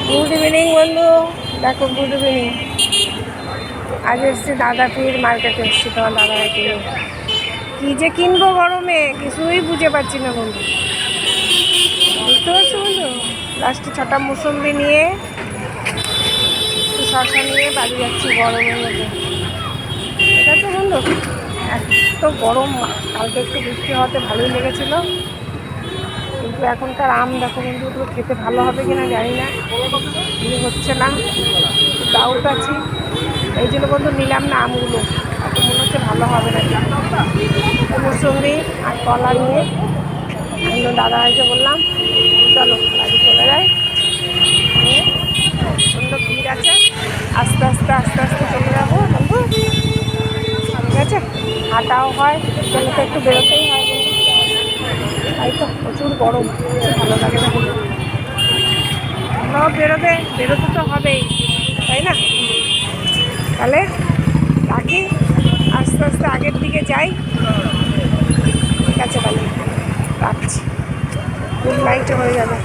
Good evening বন্ধু। দেখো good evening. আজ এসছি দাদাপির মার্কেটে, এসছি তোমার দাদাভাইকে নিয়ে। কী যে কিনবো গরমে কিছুই বুঝে পাচ্ছি না বন্ধু, বুঝতে পারছো বন্ধু? লাস্টে 6টা মুসম্বি নিয়ে একটু শশা নিয়ে বাড়ি যাচ্ছি গরমের মধ্যে। ঠিক আছে বন্ধু, এত গরম। কালকে একটু বৃষ্টি হওয়াতে ভালোই লেগেছিলো, কিন্তু এখনকার আম দেখো বন্ধু, ওগুলো খেতে ভালো হবে কিনা জানি না, হচ্ছে না, ডাউট আছি। এই জন্য বন্ধু নিলাম না আমগুলো, এত মনে হচ্ছে ভালো হবে না। মৌসুমি আর কলা নিয়ে আমি দাদাভাইকে বললাম চলো বাড়ি চলে যাই, নিয়ে প্রচণ্ড ভিড় আছে, আস্তে আস্তে আস্তে আস্তে চলে যাবো বন্ধু। ঠিক আছে, হাঁটাও হয়, চলে তো একটু বেরোতেই হয় বন্ধু। তাই তো প্রচুর গরম, ভালো লাগে না বন্ধু। বেরোতে তো হবেই, তাই না? তাহলে রাখি, আস্তে আস্তে আগের দিকে যাই। ঠিক আছে, তাহলে রাখছি। গুড নাইট হয়ে যাবে।